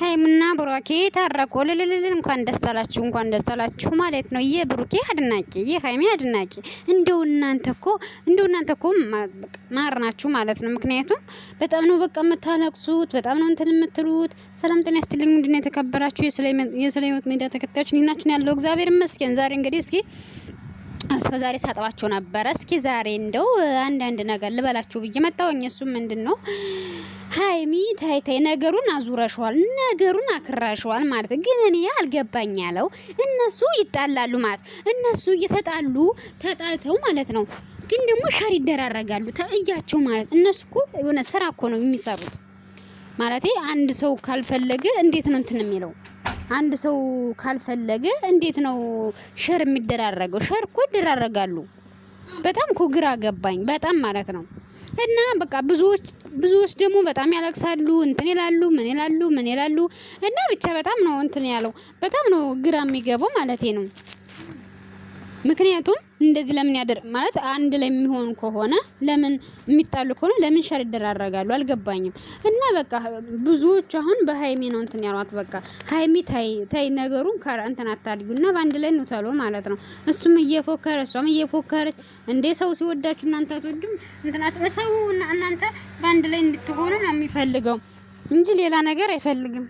ሃይሙና ብሩኬ ታረቁ። እንኳን ደስ አላችሁ ማለት ነው። የብሩኬ አድናቂ የሃይሚ አድናቂ እንደው እናንተ እኮ ማር ናችሁ ማለት ነው። ምክንያቱም በጣም ነው በቃ የምታለቅሱት፣ በጣም ነው እንትን የምትሉት። ሰላም ጤና ይስጥልኝ። ምንድነው የተከበራችሁ የስለህይወት ሚዲያ ተከታዮች ናችሁ ያለው። እግዚአብሔር ይመስገን። ዛሬ እንግዲህ እስከ ዛሬ ሳጥባችሁ ነበረ። እስኪ ዛሬ እንደው አንዳንድ ነገር ልበላችሁ ብዬ መጣሁኝ። እሱ ምንድነው ሃይሚ ታይ ነገሩን አዙረሽዋል፣ ነገሩን አክራሽዋል ማለት ግን እኔ አልገባኝ ያለው እነሱ ይጣላሉ ማለት እነሱ ተጣልተው ማለት ነው። ግን ደግሞ ሸር ይደራረጋሉ ታያቸው ማለት እነሱ እኮ የሆነ ስራ እኮ ነው የሚሰሩት ማለት አንድ ሰው ካልፈለገ እንዴት ነው እንትን የሚለው? አንድ ሰው ካልፈለገ እንዴት ነው ሸር የሚደራረገው? ሸር እኮ ይደራረጋሉ። በጣም እኮ ግራ ገባኝ በጣም ማለት ነው። እና በቃ ብዙዎች ደግሞ በጣም ያለቅሳሉ፣ እንትን ይላሉ፣ ምን ይላሉ እና ብቻ በጣም ነው እንትን ያለው በጣም ነው ግራ የሚገባው ማለት ነው። ምክንያቱም እንደዚህ ለምን ማለት አንድ ላይ የሚሆን ከሆነ ለምን የሚጣሉ ከሆነ ለምን ሸር ይደራረጋሉ? አልገባኝም። እና በቃ ብዙዎች አሁን በሃይሚ ነው እንትን ያሏት በቃ ሃይሚ ታይ ነገሩን እንትን አታድጉና በአንድ ላይ ነው ተሎ ማለት ነው። እሱም እየፎከረ እሷም እየፎከረች እንደ ሰው ሲወዳችሁ እናንተ አትወዱም እንትና ሰው እናንተ በአንድ ላይ እንድትሆኑ ነው የሚፈልገው እንጂ ሌላ ነገር አይፈልግም።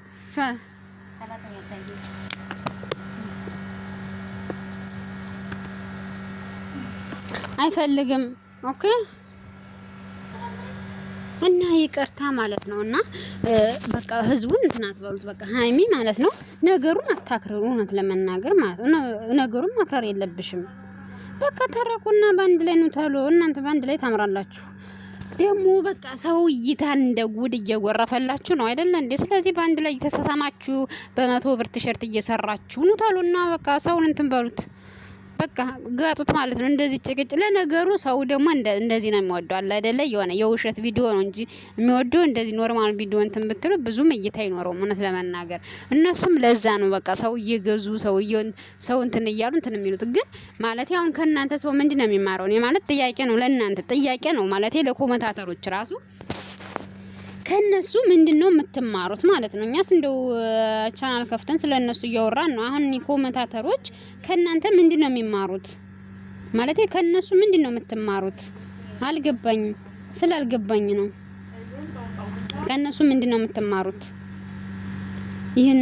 አይፈልግም። ኦኬ እና ይቅርታ ማለት ነውና በቃ ህዝቡን እንትን አትበሉት። በቃ ሃይሚ ማለት ነው ነገሩን አታክርሩ። እውነት ለመናገር ማለት ነው ነገሩን ማክረር የለብሽም። በቃ ተረቁና ባንድ ላይ ነው ተሎ እናንተ ባንድ ላይ ታምራላችሁ። ደግሞ በቃ ሰው እይታን እንደ ጉድ እየጎረፈላችሁ ነው አይደል እንዴ? ስለዚህ ባንድ ላይ ተሳሳማችሁ በ100 ብር ቲሸርት እየሰራችሁ ነው ተሎና በቃ ሰውን እንትን በሉት። በቃ ጋጡት ማለት ነው። እንደዚህ ጭቅጭ ለነገሩ ሰው ደግሞ እንደዚህ ነው የሚወደው አለ አይደለ? የሆነ የውሸት ቪዲዮ ነው እንጂ የሚወደው እንደዚህ ኖርማል ቪዲዮ እንትን ብትሉ ብዙም እይታ አይኖረውም። እውነት ለመናገር እነሱም ለዛ ነው በቃ ሰው እየገዙ ሰው እንትን እያሉ እንትን የሚሉት። ግን ማለት አሁን ከእናንተ ሰው ምንድነው የሚማረው? እኔ ማለት ጥያቄ ነው ለእናንተ ጥያቄ ነው ማለት ለኮሜንታተሮች ራሱ ከነሱ ምንድነው የምትማሩት ማለት ነው። እኛስ እንደው ቻናል ከፍተን ስለነሱ እያወራን ነው። አሁን ኮሜንታተሮች ከናንተ ምንድነው የሚማሩት ማለት ከነሱ ምንድነው የምትማሩት? አልገባኝም። ስላልገባኝ ነው። ከነሱ ምንድነው የምትማሩት? ይሄን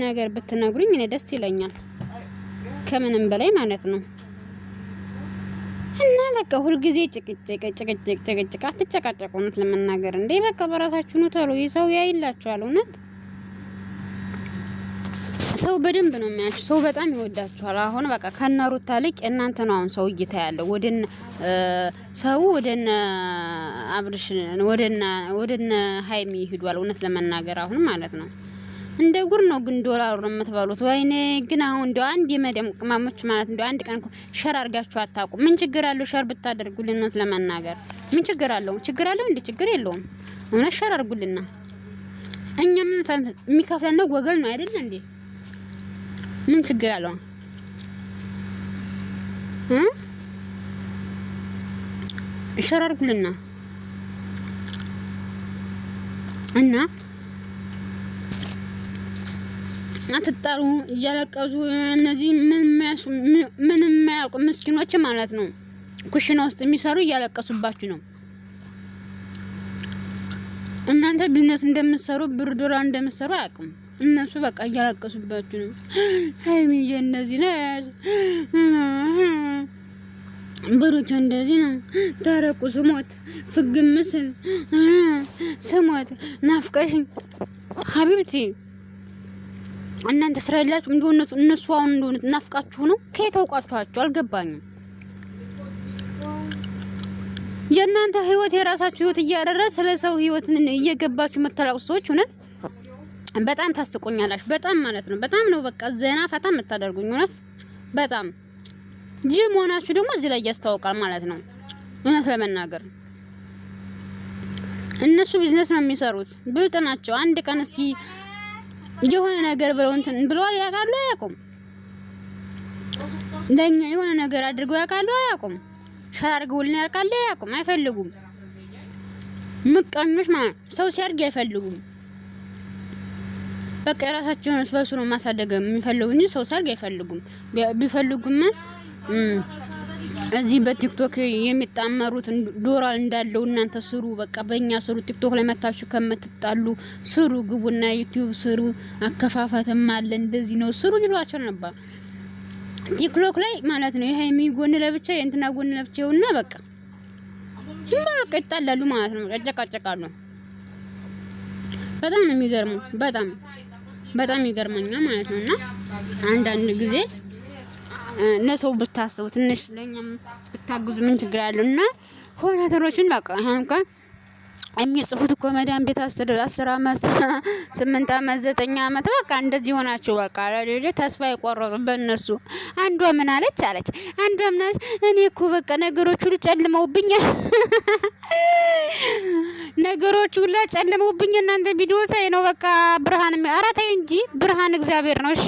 ነገር ብትነግሩኝ እኔ ደስ ይለኛል ከምንም በላይ ማለት ነው። እና በቃ ሁሉ ጊዜ ጭቅጭቅ አትጨቃጨቁ። እውነት ለመናገር እንዴ በቃ በራሳችሁ ነው ተሎ ይሰው ያይላችኋል። እውነት ሰው በደንብ ነው የሚያችሁ። ሰው በጣም ይወዳችኋል። አሁን በቃ ከነሩታ ልቅ እናንተ ነው አሁን ሰው እይታ ያለው ሰው ወደነ አብርሽ ወደነ ሃይሚ ይሄዳል። እውነት ለመናገር አሁን ማለት ነው እንደ ጉር ነው ግን ዶላሩ ነው የምትበሉት። ወይኔ ግን አሁን እንደው አንድ የመደም ቅማሞች ማለት እንደው አንድ ቀን ሸር አድርጋችሁ አታውቁም። ምን ችግር አለው ሸር ብታደርጉልን? ነው ለመናገር ምን ችግር አለው? ችግር አለው እንዴ? ችግር የለውም። እውነት ሸር አድርጉልና እኛ ምን የሚከፍለን ነው ወገን ነው አይደል እንዴ? ምን ችግር አለው? ሸር አድርጉልና እና አትጣሉ እያለቀሱ እነዚህ ምን የማያውቁ ምስኪኖች ማለት ነው ኩሽና ውስጥ የሚሰሩ እያለቀሱባችሁ ነው። እናንተ ቢዝነስ እንደምትሰሩ ብር ዶላር እንደምትሰሩ አያውቁም እነሱ። በቃ እያለቀሱባችሁ ነው። ሃይሚዬ እንደዚህ ነው ብሩኬ እንደዚህ ነው ታረቁ። ስሞት ፍግም ምስል ስሞት ናፍቀሽኝ ሀቢብቲ እናንተ ስራ ያላችሁ እንደሆነ እነሱ አሁን እንደሆነ ናፍቃችሁ ነው። ከየት አውቃችኋቸው? አልገባኝም። የእናንተ ህይወት የራሳችሁ ህይወት እያደረሰ ስለሰው ህይወት እየገባችሁ መተላቁ ሰዎች እውነት በጣም ታስቆኛላችሁ። በጣም ማለት ነው በጣም ነው በቃ ዘና ፈታ የምታደርጉኝ እውነት በጣም ጅል መሆናችሁ ደግሞ እዚህ ላይ ያስታውቃል ማለት ነው። እውነት ለመናገር እነሱ ቢዝነስ ነው የሚሰሩት፣ ብልጥ ናቸው። አንድ ቀን እስኪ የሆነ ነገር ብለው እንትን ብለው ያውቃሉ አያውቁም? ለኛ የሆነ ነገር አድርገው ያውቃሉ አያውቁም? ሻርገውልን ያውቃሉ አያውቁም? አይፈልጉም። ምቀኞች ማለት ሰው ሲያርግ አይፈልጉም። በቃ የራሳቸውን ስበሱ ነው ማሳደግ የሚፈልጉ እንጂ ሰው ሰርግ አይፈልጉም። ቢፈልጉም እዚህ በቲክቶክ የሚጣመሩት ዶላር እንዳለው እናንተ ስሩ፣ በቃ በእኛ ስሩ። ቲክቶክ ላይ መታችሁ ከምትጣሉ ስሩ፣ ግቡና ዩቲዩብ ስሩ። አከፋፈትም አለ እንደዚህ ነው ስሩ ይሏቸው ነበር ቲክቶክ ላይ ማለት ነው። ይሄ የሚጎን ለብቻ የእንትና ጎን ለብቻውና በቃ ይጣላሉ ማለት ነው። ጨጨቃጨቃሉ። በጣም ነው የሚገርመው። በጣም ይገርመኛል ማለት ነውና አንዳንድ ጊዜ ለሰው ብታስቡ ትንሽ ለኛም ብታግዙ ምን ችግር አለውና ሆነተሮችን በቃ አንካ የሚጽፉት እኮ መዳም ቤት 10 አመት 8 አመት 9 አመት በቃ እንደዚህ ሆናችሁ በቃ ለሌላ ተስፋ የቆረጡ በእነሱ አንዷ ምን አለች አንዷ ምን አለች እኔ እኮ በቃ ነገሮች ሁሉ ጨልመውብኛል ነገሮች ሁሉ ጨልመውብኛል እናንተ ቪዲዮ ሳይ ነው በቃ ብርሃን አራታይ እንጂ ብርሃን እግዚአብሔር ነው እሺ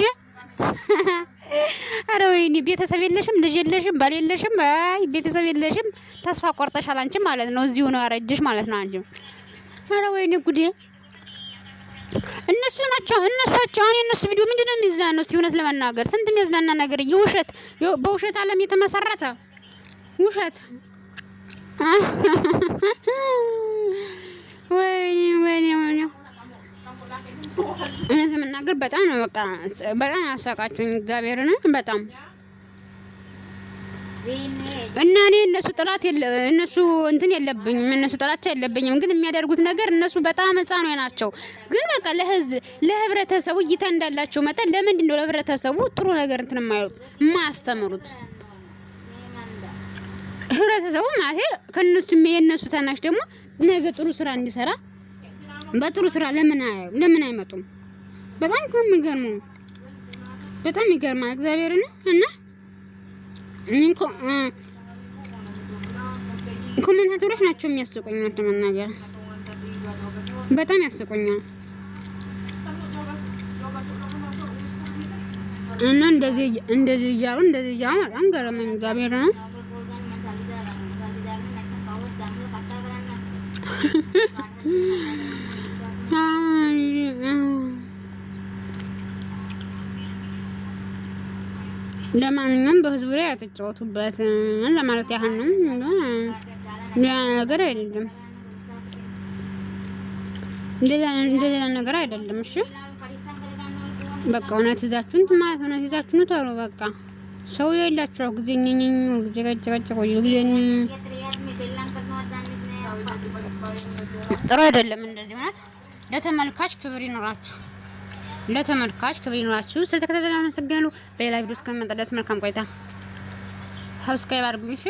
አረ ወይኔ ቤተሰብ የለሽም ልጅ የለሽም ባል የለሽም አይ ቤተሰብ የለሽም ተስፋ ቆርጠሻል አንቺ ማለት ነው እዚሁ ነው ያረጅሽ ማለት ነው አንቺ አረ ወይኔ ጉዴ እነሳቸው አሁን የነሱ ቪዲዮ ምንድነው የሚዝናነው ሲሆነት ለመናገር ስንት የሚያዝናና ነገር የውሸት በውሸት ዓለም የተመሰረተ ውሸት ወይኔ እነዚህ መናገር በጣም ነው በቃ በጣም ያሳቃችሁኝ እግዚአብሔርን በጣም እና እኔ እነሱ ጥላት እነሱ እንትን የለብኝም እነሱ ጥላቻ የለብኝም ግን የሚያደርጉት ነገር እነሱ በጣም ህፃኖች ናቸው ግን በቃ ለህብረተሰቡ እይታ እንዳላቸው መጠን ለምንድን ነው ለህብረተሰቡ ጥሩ ነገር እንትን የማያስተምሩት ህብረተሰቡ ማለት ከነሱ የነሱ ታናሽ ደግሞ ነገ ጥሩ ስራ እንዲሰራ በጥሩ ስራ ለምን አይመጡም በጣም ከሚገርመው በጣም ይገርማል እግዚአብሔርን እና ኮሜንታተሮች ናቸው የሚያስቆኝ ነው ተመናገር በጣም ያስቆኛል እና እንደዚህ እያሉ በጣም ገረመኝ እግዚአብሔርን ለማንኛውም በህዝቡ ላይ አትጫወቱበት ለማለት ያህል ነው ነገር አይደለም እንደዛ ነገር አይደለም እሺ በቃ እውነት ይዛችሁን ማለት ነው ይዛችሁን ተሩ በቃ ሰው የላችሁ ጊዜ ጊዜ ገጨገጨው ይልኝ ጥሩ አይደለም እንደዚህ ማለት ለተመልካች ክብር ይኖራችሁ ስለተከታተላችሁ አመሰግናለሁ በሌላ ቪዲዮ እስከምንመጣ ድረስ መልካም ቆይታ ሰብስክራይብ አድርጉኝ እሺ